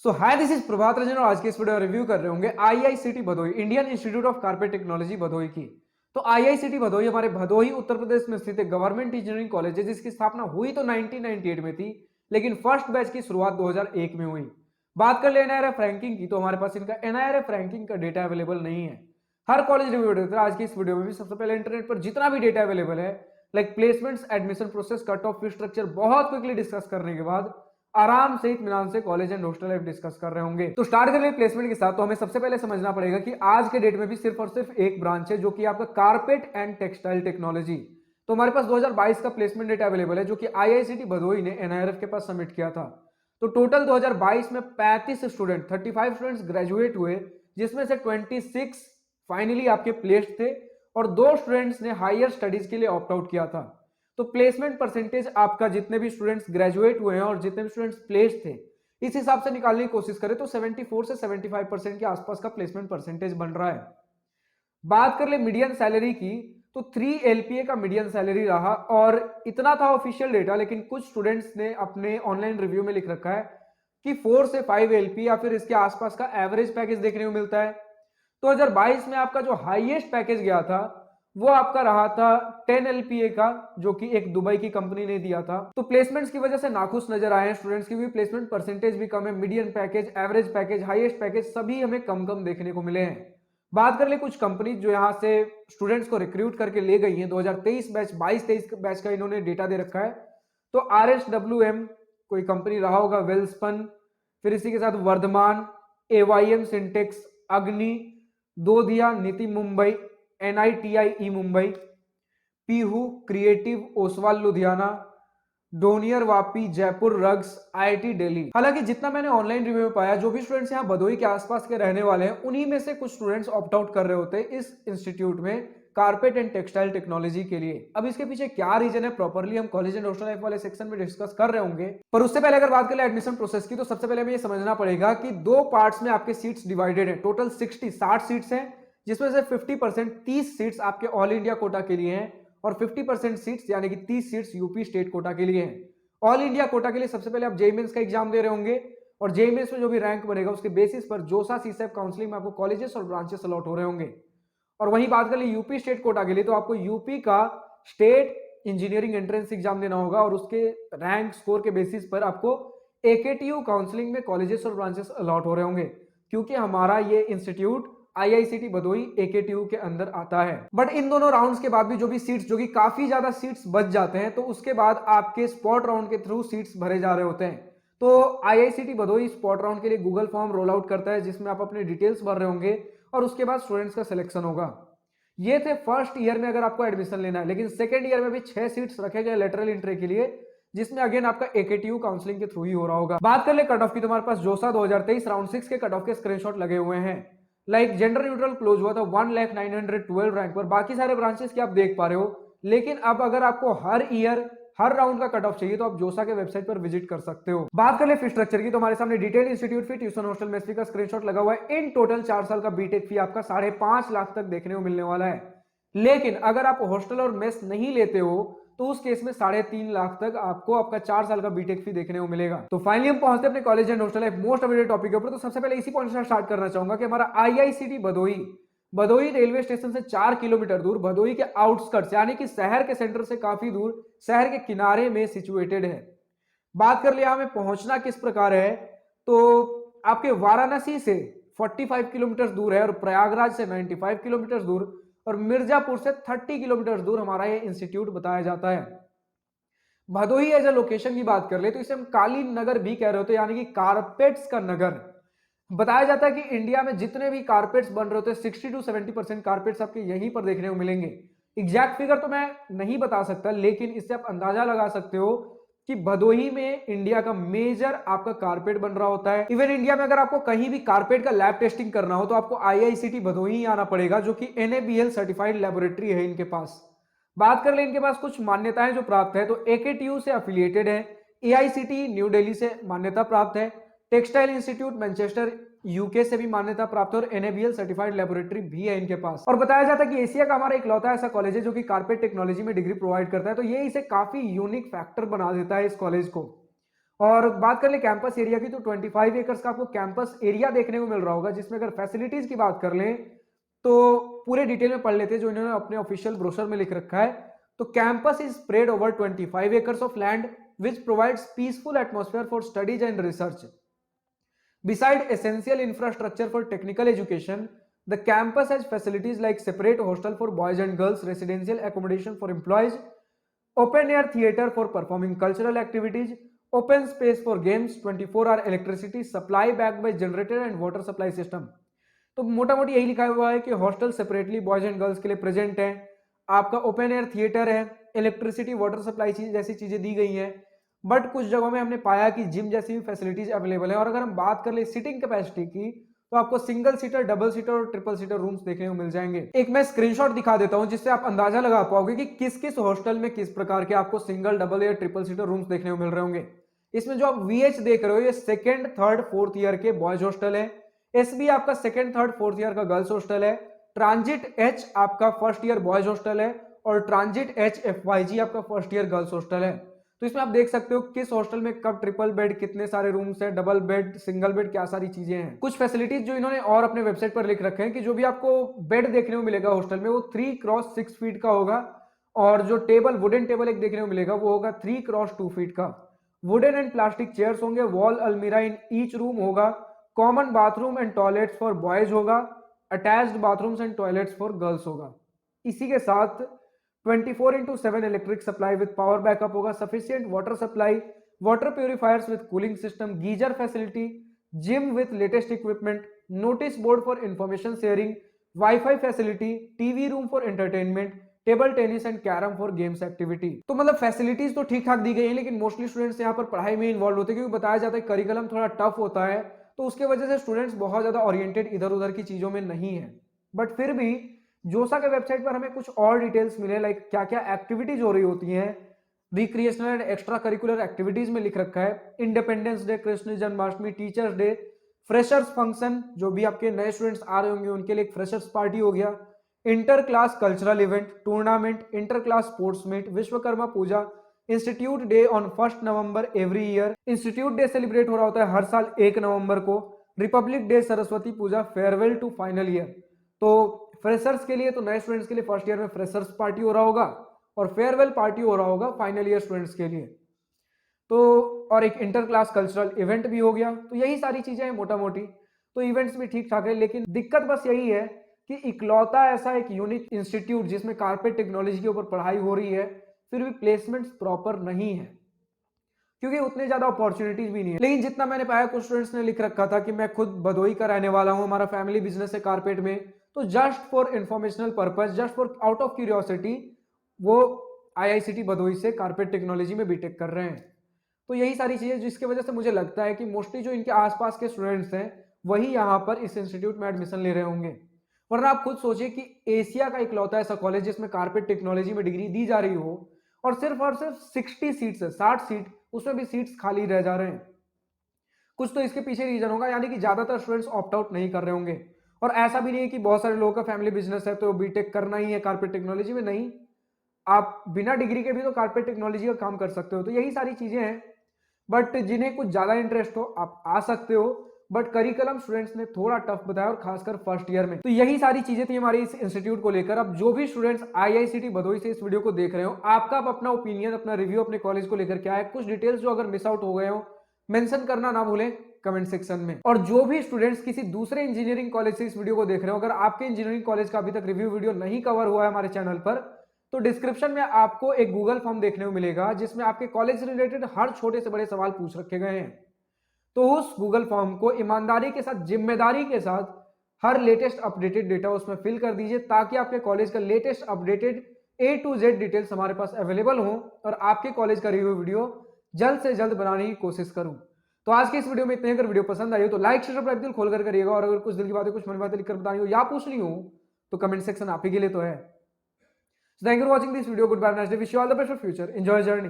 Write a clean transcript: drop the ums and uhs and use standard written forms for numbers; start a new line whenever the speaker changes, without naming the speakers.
So hi, this is Prabhat Ranjan और आज के इस वीडियो रिव्यू कर रहे होंगे IICT Bhadohi, Indian institute of carpet technology Bhadohi की। तो आईआईसीटी भदोही हमारे भदोही उत्तर प्रदेश में स्थित एक गवर्नमेंट इंजीनियरिंग कॉलेज है जिसकी स्थापना हुई तो 1998 में थी, लेकिन फर्स्ट बैच की शुरुआत 2001 में हुई। बात कर ले एनआईआरएफ रैंकिंग की, तो हमारे पास इनका एनआईआरएफ रैंकिंग का डेटा अवेलेबल नहीं है। हर कॉलेज रिव्यू देता है, आज की इस वीडियो में भी सबसे पहले इंटरनेट पर जितना भी डेटा अवेलेबल है, like placements, admission process, cut off fee structure, बहुत क्विकली डिस्कस करने के बाद आराम से इत्मीनान से college and hostel life discuss कर रहे होंगे। तो स्टार्ट करें प्लेसमेंट के साथ। तो हमें सबसे पहले समझना पड़ेगा कि आज के डेट में भी सिर्फ और सिर्फ एक ब्रांच है जो कि आपका कारपेट एंड टेक्सटाइल टेक्नोलॉजी। तो हमारे पास 2022 का प्लेसमेंट डेटा अवेलेबल है जो कि आईआईसीटी भदोही ने एनआईआरएफ के पास सबमिट किया था। तो टोटल 2022 में 35 स्टूडेंट 35 स्टूडेंट्स ग्रेजुएट हुए, जिसमें से 26 फाइनली आपके प्लेस्ड थे और 2 स्टूडेंट्स ने हायर स्टडीज के लिए ऑप्ट आउट किया था। तो प्लेसमेंट परसेंटेज आपका जितने भी स्टूडेंट्स ग्रेजुएट हुए हैं और जितने भी स्टूडेंट्स प्लेस्ड थे, इस हिसाब से निकालने की कोशिश करें तो 74 से 75% के आसपास का प्लेसमेंट परसेंटेज बन रहा है। बात कर ले मीडियन सैलरी की, तो 3 एलपीए का मीडियन सैलरी रहा और इतना था ऑफिशियल डेटा, लेकिन कुछ स्टूडेंट्स ने अपने ऑनलाइन रिव्यू में लिख रखा है कि 4 से 5 एलपी या फिर इसके आसपास का एवरेज पैकेज देखने को मिलता है। 2022 में आपका जो हाईएस्ट पैकेज गया था वो आपका रहा था 10 एलपीए का, जो कि एक दुबई की कंपनी ने दिया था। तो प्लेसमेंट्स की वजह से नाखुश नजर आए हैं स्टूडेंट्स की भी, प्लेसमेंट परसेंटेज भी कम है, median package, average package, highest package सभी हमें कम कम देखने को मिले हैं। बात कर ले कुछ कंपनी जो यहाँ से स्टूडेंट्स को रिक्रूट करके ले गई हैं, 2023 बैच 22-23 बैच का इन्होंने डेटा दे रखा है। तो RSWM कोई कंपनी रहा होगा, वेल्सपन, फिर इसी के साथ वर्धमान, AYM सिंटेक्स, अग्नि, दोधिया, नीति Mumbai, NITIE Mumbai, Pihu, creative, Oswal Ludhiana, Donear Vapi, Jaipur rugs, IIT Delhi. हालांकि जितना मैंने ऑनलाइन रिव्यू में पाया, जो भी स्टूडेंट्स यहाँ भदोही के आसपास के रहने वाले हैं, उन्हीं में से कुछ स्टूडेंट्स ऑप्ट आउट कर रहे होते हैं इस इंस्टीट्यूट में कारपेट एंड टेक्सटाइल टेक्नोलॉजी के लिए। अब इसके पीछे क्या रीजन है प्रॉपरली हम कॉलेज एंड हॉस्टल लाइफ वाले सेक्शन में डिस्कस कर रहे होंगे, पर उससे पहले अगर बात करें एडमिशन प्रोसेस की, तो सबसे पहले हमें ये समझना पड़ेगा कि 2 पार्ट्स में आपके सीट्स डिवाइडेड है। टोटल 60 सीट्स हैं, जिसमें से 50% 30 सीट्स आपके ऑल इंडिया कोटा के लिए हैं और 50% सीट्स यानी कि 30 सीट्स यूपी स्टेट कोटा के लिए हैं। ऑल इंडिया कोटा के लिए सबसे पहले आप जेईई मेंस का एग्जाम दे रहे होंगे और जेईई मेंस में जो भी रैंक बनेगा उसके बेसिस पर जोसा सीसैप काउंसलिंग में आपको कॉलेजेस और ब्रांचेस अलॉट हो रहे होंगे। और वहीं बात कर ली यूपी स्टेट कोटा के लिए, तो आपको यूपी का स्टेट इंजीनियरिंग एंट्रेंस एग्जाम देना होगा और उसके रैंक स्कोर के बेसिस पर आपको AKTU काउंसलिंग में कॉलेजेस और ब्रांचेस अलॉट हो रहे होंगे, क्योंकि हमारा ये इंस्टीट्यूट आईआईसीटी भदोही AKTU के अंदर आता है। बट इन दोनों राउंड्स के बाद भी जो भी सीट्स, जो कि काफी ज्यादा सीट्स बच जाते हैं, तो उसके बाद आपके स्पॉट राउंड के थ्रू सीट्स भरे जा रहे होते हैं। तो आईआईसीटी भदोही स्पॉट राउंड के लिए गूगल फॉर्म रोल आउट करता है, जिसमें आप अपने डिटेल्स भर रहे होंगे और उसके बाद स्टूडेंट्स का सिलेक्शन होगा। ये थे फर्स्ट ईयर में अगर आपको एडमिशन लेना है, लेकिन सेकेंड ईयर में भी 6 सीट्स रखे गए लेटरल एंट्री के लिए, जिसमें अगेन आपका AKTU काउंसलिंग के थ्रू ही हो रहा होगा। बात कर ले कट ऑफ की, तो हमारे पास जोसा 2023 राउंड 6 के कट ऑफ के स्क्रीनशॉट लगे हुए हैं। लाइक जेंडर न्यूट्रल क्लोज हुआ था 1,09,12 रैंक पर, बाकी सारे ब्रांचेस की आप देख पा रहे हो। लेकिन अब अगर आपको हर ईयर हर राउंड का कट ऑफ चाहिए तो आप जोसा के वेबसाइट पर विजिट कर सकते हो। बात कर ले फी स्ट्रक्चर की, तो हमारे सामने डिटेल इंस्टीट्यूट फी, ट्यूशन, हॉस्टल, मेस फी का स्क्रीनशॉट लगा हुआ है। इन टोटल 4 साल का बीटेक फी आपका 5.5 लाख तक देखने को मिलने वाला है। लेकिन अगर आप हॉस्टल और मेस नहीं लेते हो तो उस केस में 3.5 लाख तक आपको आपका 4 साल का बीटेक फी देखने को मिलेगा। तो फाइनली हम पहुंचते अपने college and hostel life most awaited topic के ऊपर। तो सबसे पहले इसी पॉइंट से स्टार्ट करना चाहूंगा कि हमारा आईआईसीटी भदोही रेलवे स्टेशन से 4 किलोमीटर दूर, भदोही के आउटस्कर्ट्स यानी कि शहर के सेंटर से काफी दूर, शहर के किनारे में सिचुएटेड है। बात कर लिया हमें पहुंचना किस प्रकार है, तो आपके वाराणसी से 45 किलोमीटर दूर है और प्रयागराज से 95 किलोमीटर दूर और मिर्जापुर से 30 किलोमीटर दूर हमारा ये इंस्टीट्यूट बताया जाता है। भदोही एज ए लोकेशन की बात कर ले तो इसे हम कालीन नगर भी कह रहे होते हैं, यानी कि कारपेट्स का नगर। बताया जाता है कि इंडिया में जितने भी कारपेट्स बन रहे होते हैं 60 to 70% कारपेट्स आपके यहीं पर देखने को मिलेंगे। एग्जैक्ट फिगर तो मैं नहीं बता सकता, लेकिन इससे आप अंदाजा लगा सकते हो कि भदोही में इंडिया का मेजर आपका कारपेट बन रहा होता है। इवन इंडिया में अगर आपको कहीं भी कारपेट का लैब टेस्टिंग करना हो तो आपको आईआईसीटी भदोही आना पड़ेगा, जो कि NABL सर्टिफाइड लेबोरेटरी है इनके पास। बात कर ले इनके पास कुछ मान्यताएं जो प्राप्त है, तो AKTU से एफिलिएटेड है, AICTE न्यू दिल्ली से मान्यता प्राप्त है, टेक्सटाइल इंस्टीट्यूट मैनचेस्टर यूके से भी मान्यता प्राप्त है और NABL सर्टिफाइड लेबोरेटरी भी है इनके पास। और बताया जाता है कि एशिया का हमारा इकलौता ऐसा कॉलेज है जो कि कारपेट टेक्नोलॉजी में डिग्री प्रोवाइड करता है, तो ये इसे काफी यूनिक फैक्टर बना देता है इस कॉलेज को। और बात कर ले कैंपस एरिया की, तो 25 एकर्स का आपको कैंपस एरिया देखने को मिल रहा होगा, जिसमें अगर फैसिलिटीज की बात कर लें तो पूरे डिटेल में पढ़ लेते हैं जो इन्होंने अपने ऑफिशियल ब्रोशर में लिख रखा है। तो campus is spread over 25 acres of land which provides peaceful atmosphere for studies and research. Beside essential infrastructure for technical education, the campus has facilities like separate hostel for boys and girls, residential accommodation for employees, open air theater for performing cultural activities, open space for games, 24-hour electricity supply backed by generator and water supply system। तो मोटा मोटी यही लिखा हुआ है कि hostel separately boys and girls के लिए प्रेजेंट है, आपका ओपन एयर थिएटर है, इलेक्ट्रिसिटी वाटर सप्लाई जैसी चीजें दी गई हैं। बट कुछ जगहों में हमने पाया कि जिम जैसी भी फैसिलिटीज अवेलेबल है। और अगर हम बात कर ले सीटिंग कैपेसिटी की, तो आपको सिंगल सीटर, डबल सीटर और ट्रिपल सीटर रूम्स देखने को मिल जाएंगे। एक मैं स्क्रीनशॉट दिखा देता हूं जिससे आप अंदाजा लगा पाओगे कि किस किस हॉस्टल में किस प्रकार के आपको सिंगल, डबल या ट्रिपल सीटर रूम्स देखने को मिल रहे होंगे। इसमें जो आप VH देख रहे हो ये सेकंड, थर्ड, फोर्थ ईयर के बॉयज हॉस्टल है। SB आपका सेकंड, थर्ड, फोर्थ ईयर का गर्ल्स हॉस्टल है। ट्रांजिट H आपका फर्स्ट ईयर बॉयज हॉस्टल है और ट्रांजिट HFYG आपका फर्स्ट ईयर गर्ल्स हॉस्टल है। तो इसमें आप देख सकते हो किस हॉस्टल में कब ट्रिपल बेड, कितने सारे रूम्स हैं, डबल बेड, सिंगल बेड, क्या सारी चीजें हैं। कुछ फैसिलिटीज जो इन्होंने और अपने वेबसाइट पर लिख रखे हैं कि जो भी आपको बेड देखने को मिलेगा हॉस्टल में वो 3x6 फीट का होगा, और जो टेबल, वुडन टेबल एक देखने को मिलेगा वो होगा 3x2 फीट का। वुडन एंड प्लास्टिक चेयर्स होंगे, वॉल अलमीरा इन ईच रूम होगा, common bathroom and toilets for boys होगा, attached bathrooms and toilets for girls होगा। इसी के साथ 24/7 electric supply with power backup होगा, sufficient water supply, water purifiers with cooling system, geyser facility, gym with latest equipment, notice board for information sharing, wifi facility, TV room for entertainment, table tennis and carrom for games activity. तो मतलब facilities तो ठीक ठाक दी गई है, लेकिन mostly students यहाँ पर पढ़ाई में इन्वॉल्व होते हैं क्योंकि बताया जाता है करिकुलम थोड़ा टफ होता है, तो उसके वजह से स्टूडेंट्स बहुत ज्यादा ओरिएंटेड इधर उधर की चीजों में नहीं है। बट फिर भी जोसा के वेबसाइट पर हमें कुछ और डिटेल्स मिले, लाइक क्या क्या एक्टिविटीज हो रही होती हैं। Recreational and extra curricular activities में लिख रखा है independence day, Krishna Janmashtami, teachers day, freshers function, जो भी आपके नए स्टूडेंट्स आ रहे होंगे उनके लिए एक फ्रेशर्स पार्टी हो गया, inter class cultural event, tournament, inter class sports meet, Vishwakarma Puja, institute day on 1 November every year. Institute day celebrate हो रहा होता है हर साल 1 नवंबर को। Republic day, Saraswati Puja, farewell to final year. तो फ्रेशर्स के लिए, तो नए स्टूडेंट्स के लिए फर्स्ट ईयर में फ्रेशर्स पार्टी हो रहा होगा और फेयरवेल पार्टी हो रहा होगा फाइनल ईयर स्टूडेंट्स के लिए। तो और एक इंटर क्लास कल्चरल इवेंट भी हो गया। तो यही सारी चीजें हैं मोटा मोटी। तो इवेंट्स भी ठीक ठाक है, लेकिन दिक्कत बस यही है कि इकलौता ऐसा एक यूनिक इंस्टीट्यूट जिसमें कारपेट टेक्नोलॉजी के ऊपर पढ़ाई हो रही है, फिर भी प्लेसमेंट्स प्रॉपर नहीं है क्योंकि उतने ज्यादा अपॉर्चुनिटीज भी नहीं है। लेकिन जितना मैंने पाया कुछ स्टूडेंट्स ने लिख रखा था कि मैं खुद भदोही का रहने वाला हूं, हमारा फैमिली बिजनेस है कारपेट में, तो just for informational purpose, just for out of curiosity वो IICT भदोही से कारपेट टेक्नोलॉजी में बीटेक कर रहे हैं। तो यही सारी चीजें जिसकी वजह से मुझे लगता है कि मोस्टली जो इनके आसपास के स्टूडेंट्स हैं वही यहाँ पर इस इंस्टीट्यूट में एडमिशन ले रहे होंगे। वरना आप खुद सोचिए कि एशिया का इकलौता ऐसा कॉलेज जिसमें कारपेट टेक्नोलॉजी में डिग्री दी जा रही हो और सिर्फ 60 सीट्स है, 60 सीट, उसमें भी सीट्स खाली रह जा रहे हैं। कुछ तो इसके पीछे रीजन होगा, यानी कि ज्यादातर स्टूडेंट्स ऑप्ट आउट नहीं कर रहे होंगे। और ऐसा भी नहीं है कि बहुत सारे लोगों का फैमिली बिजनेस है तो बीटेक करना ही है कारपेट टेक्नोलॉजी में, नहीं, आप बिना डिग्री के भी तो कारपेट टेक्नोलॉजी का काम कर सकते हो। तो यही सारी चीजें हैं। बट जिन्हें कुछ ज्यादा इंटरेस्ट हो आप आ सकते हो, बट करिकुलम स्टूडेंट्स ने थोड़ा टफ बताया और खासकर फर्स्ट ईयर में। तो यही सारी चीजें थी हमारी इस इंस्टीट्यूट को लेकर। अब जो भी स्टूडेंट्स IICT भदोही से इस वीडियो को देख रहे हो, आपका अपना ओपिनियन, अपना रिव्यू अपने कॉलेज को लेकर क्या है, कुछ डिटेल्स जो अगर मिस आउट हो गए हो मेंशन करना ना भूलें कमेंट सेक्शन में। और जो भी स्टूडेंट्स किसी दूसरे इंजीनियरिंग कॉलेज से इस वीडियो को देख रहे हो, अगर आपके इंजीनियरिंग कॉलेज का अभी तक रिव्यू वीडियो नहीं कवर हुआ है हमारे चैनल पर, तो डिस्क्रिप्शन में आपको एक गूगल फॉर्म देखने को मिलेगा जिसमें आपके कॉलेज से रिलेटेड हर छोटे से बड़े सवाल पूछ रखे गए हैं। तो उस गूगल फॉर्म को ईमानदारी के साथ, जिम्मेदारी के साथ हर लेटेस्ट अपडेटेड डेटा उसमें फिल कर दीजिए ताकि आपके कॉलेज का latest updated A to Z details हमारे पास अवेलेबल हो और आपके कॉलेज का रिव्यू वीडियो जल्द से जल्द बनाने की कोशिश करूं। तो आज की इस वीडियो में इतने। अगर वीडियो पसंद आई हो तो लाइक, शेयर, दिल खोल कर करिएगा। और अगर कुछ दिल की बातें, कुछ मन की बातें लिखकर बतानी हो या पूछनी हो तो कमेंट सेक्शन आप ही के लिए तो है। Thank you for watching this video. Good bye, nice day, wish you all the best for future, enjoy journey.